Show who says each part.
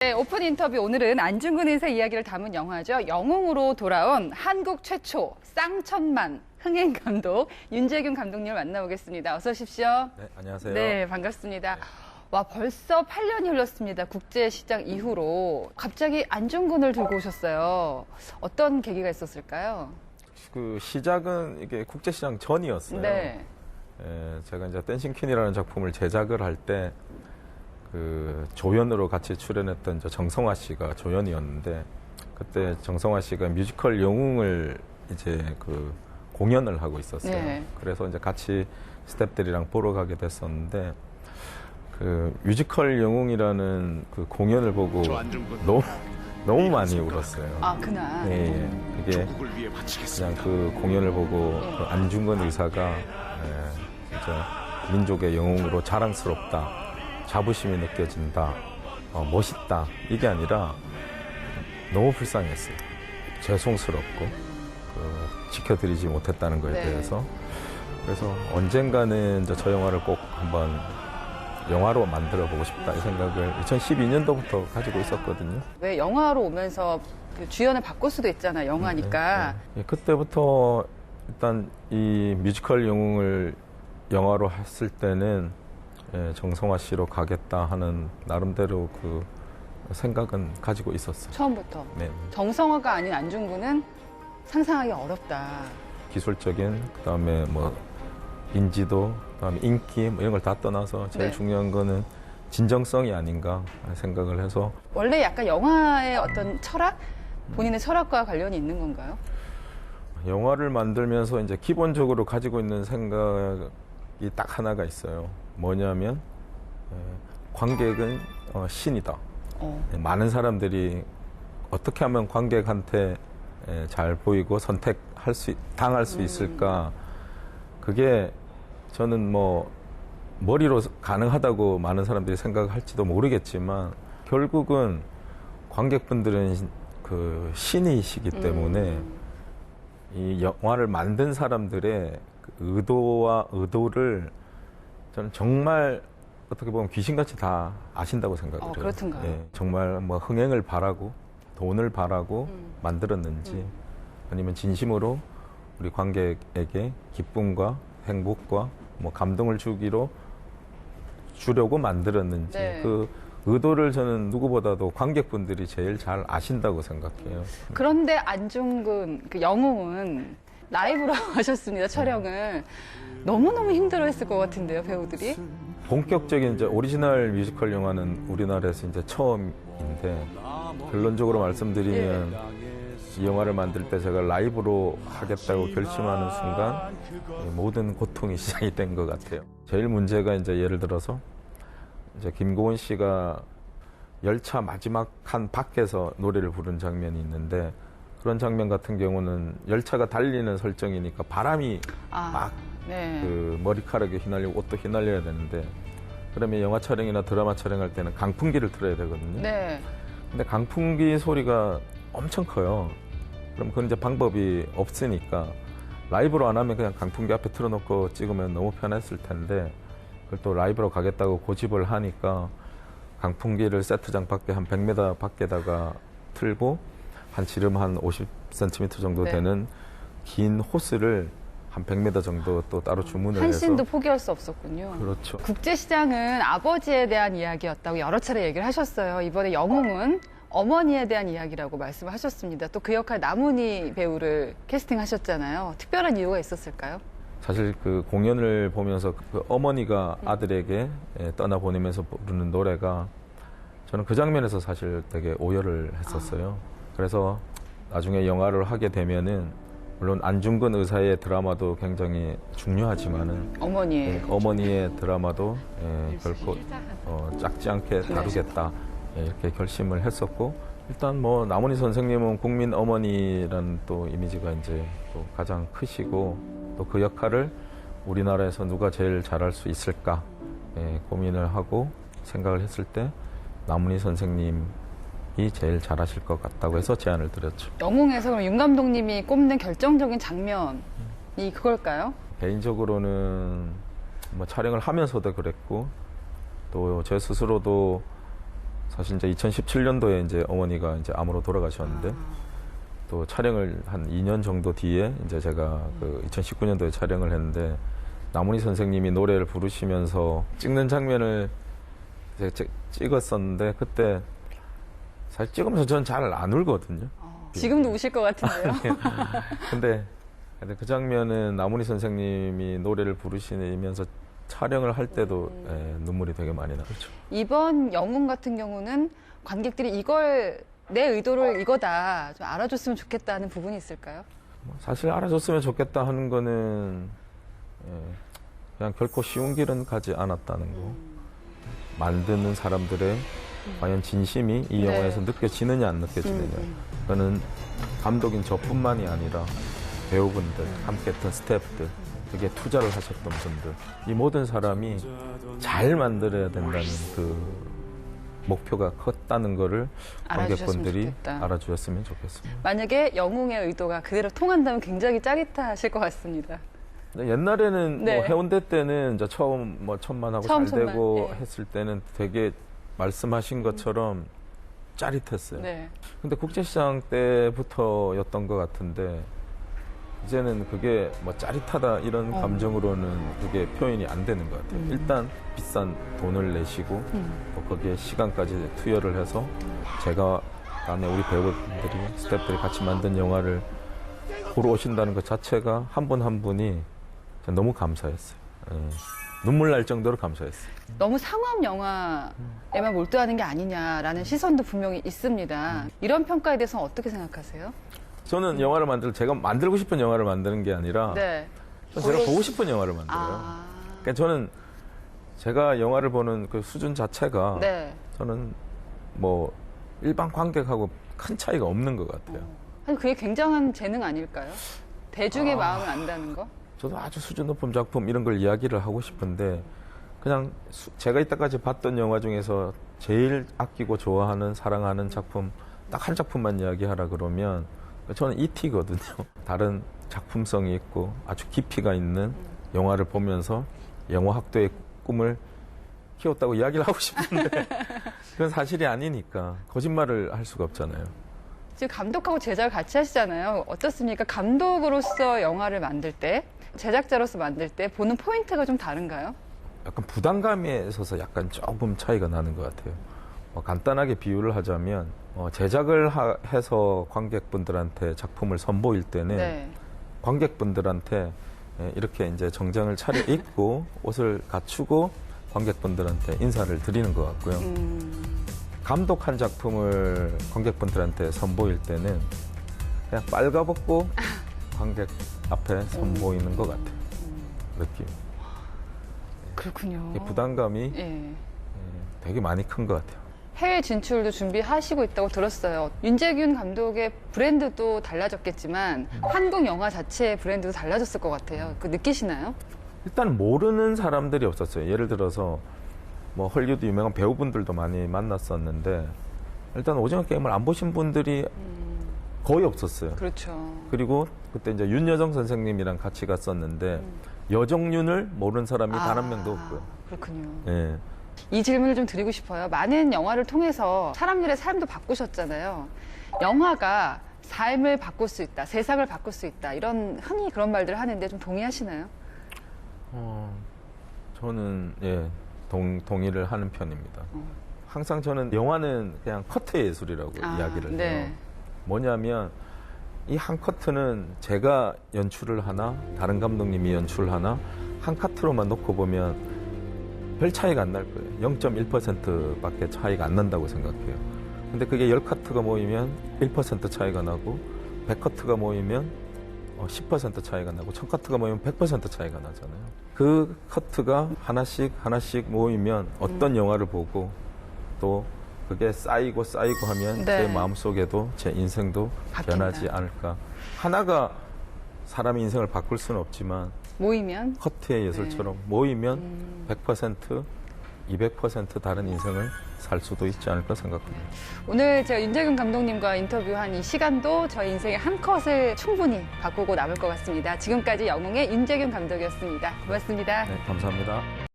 Speaker 1: 네, 오픈 인터뷰 오늘은 안중근 의사 이야기를 담은 영화죠. 영웅으로 돌아온 한국 최초 쌍천만 흥행 감독 윤재균 감독님을 만나보겠습니다. 어서 오십시오.
Speaker 2: 네, 안녕하세요.
Speaker 1: 네, 반갑습니다. 와, 벌써 8년이 흘렀습니다. 국제시장 이후로. 갑자기 안중근을 들고 오셨어요. 어떤 계기가 있었을까요?
Speaker 2: 그 시작은 이게 국제시장 전이었어요.
Speaker 1: 네.
Speaker 2: 제가 이제 댄싱 퀸이라는 작품을 제작을 할 때 그 조연으로 같이 출연했던 정성화 씨가 조연이었는데, 그때 정성화 씨가 뮤지컬 영웅을 이제 그 공연을 하고 있었어요.
Speaker 1: 네.
Speaker 2: 그래서 이제 같이 스태프들이랑 보러 가게 됐었는데, 그 뮤지컬 영웅이라는 그 공연을 보고 너무 많이 울었어요.
Speaker 1: 아, 그날.
Speaker 2: 예. 이게 그냥 그 공연을 보고 그 안중근 의사가 진짜 민족의 영웅으로 자랑스럽다, 자부심이 느껴진다, 멋있다, 이게 아니라 너무 불쌍했어요. 죄송스럽고 지켜드리지 못했다는 거에
Speaker 1: 네.
Speaker 2: 대해서. 그래서 언젠가는 이제 저 영화를 꼭 한번 영화로 만들어 보고 싶다, 이 생각을 2012년도부터 가지고 있었거든요.
Speaker 1: 왜 영화로 오면서 그 주연을 바꿀 수도 있잖아요. 영화니까.
Speaker 2: 네. 그때부터 일단 이 뮤지컬 영웅을 영화로 했을 때는 정성화 씨로 가겠다 하는 나름대로 그 생각은 가지고 있었어요.
Speaker 1: 처음부터.
Speaker 2: 네.
Speaker 1: 정성화가 아닌 안중근은 상상하기 어렵다.
Speaker 2: 기술적인, 그다음에 뭐 인지도, 그다음에 인기, 뭐 이런 걸 다 떠나서 제일
Speaker 1: 네.
Speaker 2: 중요한 거는 진정성이 아닌가 생각을 해서.
Speaker 1: 원래 약간 영화의 어떤 철학? 본인의 철학과 관련이 있는 건가요?
Speaker 2: 영화를 만들면서 이제 기본적으로 가지고 있는 생각이 딱 하나가 있어요. 뭐냐면 관객은 신이다. 많은 사람들이 어떻게 하면 관객한테 잘 보이고 당할 수 있을까? 그게 저는 뭐 머리로 가능하다고 많은 사람들이 생각할지도 모르겠지만, 결국은 관객분들은 그 신이시기 때문에 이 영화를 만든 사람들의 그 의도를 저는 정말 어떻게 보면 귀신같이 다 아신다고 생각을 해요.
Speaker 1: 그렇던가요?
Speaker 2: 예, 정말 뭐 흥행을 바라고 돈을 바라고 만들었는지, 아니면 진심으로 우리 관객에게 기쁨과 행복과 뭐 감동을 주려고 만들었는지,
Speaker 1: 네.
Speaker 2: 그 의도를 저는 누구보다도 관객분들이 제일 잘 아신다고 생각해요.
Speaker 1: 그런데 안중근 그 영웅은 라이브로 하셨습니다. 촬영을. 너무너무 힘들어했을 것 같은데요, 배우들이.
Speaker 2: 본격적인 이제 오리지널 뮤지컬 영화는 우리나라에서 이제 처음인데, 결론적으로 말씀드리면 이 영화를 만들 때 제가 라이브로 하겠다고 결심하는 순간 모든 고통이 시작이 된 것 같아요. 제일 문제가 이제 예를 들어서 이제 김고은 씨가 열차 마지막 칸 밖에서 노래를 부른 장면이 있는데, 그런 장면 같은 경우는 열차가 달리는 설정이니까 바람이 막
Speaker 1: 네.
Speaker 2: 그 머리카락에 휘날리고 옷도 휘날려야 되는데, 그러면 영화 촬영이나 드라마 촬영할 때는 강풍기를 틀어야 되거든요.
Speaker 1: 네.
Speaker 2: 근데 강풍기 소리가 엄청 커요. 그럼 그건 이제 방법이 없으니까 라이브로 안 하면 그냥 강풍기 앞에 틀어놓고 찍으면 너무 편했을 텐데, 그걸 또 라이브로 가겠다고 고집을 하니까 강풍기를 세트장 밖에 한 100m 밖에다가 틀고, 한 지름 한 50cm 정도
Speaker 1: 네.
Speaker 2: 되는 긴 호스를 한 100m 정도 또 따로 주문을 해서.
Speaker 1: 한 씬도 포기할 수 없었군요.
Speaker 2: 그렇죠.
Speaker 1: 국제시장은 아버지에 대한 이야기였다고 여러 차례 얘기를 하셨어요. 이번에 영웅은 어머니에 대한 이야기라고 말씀을 하셨습니다. 또 그 역할 남은희 배우를 캐스팅하셨잖아요. 특별한 이유가 있었을까요?
Speaker 2: 사실 그 공연을 보면서 그 어머니가 아들에게 떠나보내면서 부르는 노래가, 저는 그 장면에서 사실 되게 오열을 했었어요. 그래서 나중에 영화를 하게 되면은, 물론 안중근 의사의 드라마도 굉장히 중요하지만은 어머니의 드라마도 결코 작지 않게 다루겠다, 이렇게 결심을 했었고, 일단 뭐 남은희 선생님은 국민 어머니라는 또 이미지가 이제 또 가장 크시고, 또 그 역할을 우리나라에서 누가 제일 잘할 수 있을까 고민을 하고 생각을 했을 때 남은희 선생님이 제일 잘하실 것 같다고 해서 제안을 드렸죠.
Speaker 1: 영웅에서 그럼 윤 감독님이 꼽는 결정적인 장면이 그걸까요?
Speaker 2: 개인적으로는 뭐 촬영을 하면서도 그랬고, 또 제 스스로도 사실 이제 2017년도에 이제 어머니가 이제 암으로 돌아가셨는데 또 촬영을 한 2년 정도 뒤에 이제 제가 그 2019년도에 촬영을 했는데 남훈희 선생님이 노래를 부르시면서 찍는 장면을 찍었었는데 그때 사실 찍으면서 저는 잘 안 울거든요.
Speaker 1: 지금도 우실 것 같은데요.
Speaker 2: 근데 그 장면은 남훈희 선생님이 노래를 부르시면서 촬영을 할 때도 눈물이 되게 많이 나죠.
Speaker 1: 이번 영웅 같은 경우는 관객들이 이걸 내 의도를 이거다 좀 알아줬으면 좋겠다는 부분이 있을까요?
Speaker 2: 사실 알아줬으면 좋겠다 하는 거는 그냥 결코 쉬운 길은 가지 않았다는 거. 만드는 사람들의 과연 진심이 이 영화에서 느껴지느냐 안 느껴지느냐. 그거는 감독인 저뿐만이 아니라 배우분들, 함께했던 스태프들, 그게 투자를 하셨던 분들, 이 모든 사람이 잘 만들어야 된다는 그 목표가 컸다는 거를 관객분들이 알아주셨으면 좋겠습니다.
Speaker 1: 만약에 영웅의 의도가 그대로 통한다면 굉장히 짜릿하실 것 같습니다.
Speaker 2: 옛날에는 뭐 해운대 때는 이제 처음 뭐 천만하고 잘 되고 했을 때는 되게 말씀하신 것처럼 짜릿했어요. 근데 국제시장 때부터였던 것 같은데 이제는 그게 뭐 짜릿하다 이런 감정으로는 그게 표현이 안 되는 것 같아요. 일단 비싼 돈을 내시고 또 거기에 시간까지 투여를 해서 제가 다음에 우리 배우분들이 스태프들이 같이 만든 영화를 보러 오신다는 것 자체가 한 분 한 분이 너무 감사했어요. 눈물 날 정도로 감사했어요.
Speaker 1: 너무 상업 영화에만 몰두하는 게 아니냐라는 시선도 분명히 있습니다. 이런 평가에 대해서는 어떻게 생각하세요?
Speaker 2: 저는 영화를 제가 만들고 싶은 영화를 만드는 게 아니라 제가 보고 싶은 영화를 만들어요. 그러니까 저는 제가 영화를 보는 그 수준 자체가 저는 뭐 일반 관객하고 큰 차이가 없는 것 같아요.
Speaker 1: 사실 그게 굉장한 재능 아닐까요? 대중의 마음을 안다는 거?
Speaker 2: 저도 아주 수준 높은 작품 이런 걸 이야기를 하고 싶은데 그냥 제가 이때까지 봤던 영화 중에서 제일 아끼고 좋아하는 사랑하는 작품 딱 한 작품만 이야기하라 그러면 저는 E.T.거든요. 다른 작품성이 있고 아주 깊이가 있는 영화를 보면서 영화학도의 꿈을 키웠다고 이야기를 하고 싶은데 그건 사실이 아니니까 거짓말을 할 수가 없잖아요.
Speaker 1: 지금 감독하고 제작을 같이 하시잖아요. 어떻습니까? 감독으로서 영화를 만들 때, 제작자로서 만들 때 보는 포인트가 좀 다른가요?
Speaker 2: 약간 부담감에 있어서 약간 조금 차이가 나는 것 같아요. 간단하게 비유를 하자면 제작을 해서 관객분들한테 작품을 선보일 때는 관객분들한테 이렇게 이제 정장을 차려입고 옷을 갖추고 관객분들한테 인사를 드리는 것 같고요. 감독한 작품을 관객분들한테 선보일 때는 그냥 빨가벗고 관객 앞에 선보이는 것 같아요. 느낌.
Speaker 1: 그렇군요.
Speaker 2: 부담감이 되게 많이 큰 것 같아요.
Speaker 1: 해외 진출도 준비하시고 있다고 들었어요. 윤재균 감독의 브랜드도 달라졌겠지만 한국 영화 자체의 브랜드도 달라졌을 것 같아요. 그 느끼시나요?
Speaker 2: 일단 모르는 사람들이 없었어요. 예를 들어서 뭐 헐리우드 유명한 배우분들도 많이 만났었는데 일단 오징어 게임을 안 보신 분들이 거의 없었어요.
Speaker 1: 그렇죠.
Speaker 2: 그리고 그때 이제 윤여정 선생님이랑 같이 갔었는데 여정윤을 모르는 사람이 단 한 명도 없고요.
Speaker 1: 그렇군요.
Speaker 2: 예.
Speaker 1: 이 질문을 좀 드리고 싶어요. 많은 영화를 통해서 사람들의 삶도 바꾸셨잖아요. 영화가 삶을 바꿀 수 있다, 세상을 바꿀 수 있다, 흔히 그런 말들을 하는데 좀 동의하시나요?
Speaker 2: 저는 동의를 하는 편입니다. 항상 저는 영화는 그냥 커트의 예술이라고 이야기를 해요. 뭐냐면 이 한 커트는 제가 연출을 하나 다른 감독님이 연출을 하나 한 카트로만 놓고 보면 별 차이가 안 날 거예요. 0.1%밖에 차이가 안 난다고 생각해요. 근데 그게 10카트가 모이면 1% 차이가 나고 100카트가 모이면 10% 차이가 나고 1000카트가 모이면 100% 차이가 나잖아요. 그 커트가 하나씩 모이면 어떤 영화를 보고 또 그게 쌓이고 하면 제 마음속에도 제 인생도 변하지 않을까. 하나가 사람의 인생을 바꿀 수는 없지만
Speaker 1: 모이면
Speaker 2: 커트의 예술처럼 모이면 100%, 200% 다른 인생을 살 수도 있지 않을까 생각합니다.
Speaker 1: 오늘 제가 윤재균 감독님과 인터뷰한 이 시간도 저희 인생의 한 컷을 충분히 바꾸고 남을 것 같습니다. 지금까지 영웅의 윤재균 감독이었습니다. 고맙습니다.
Speaker 2: 네, 감사합니다.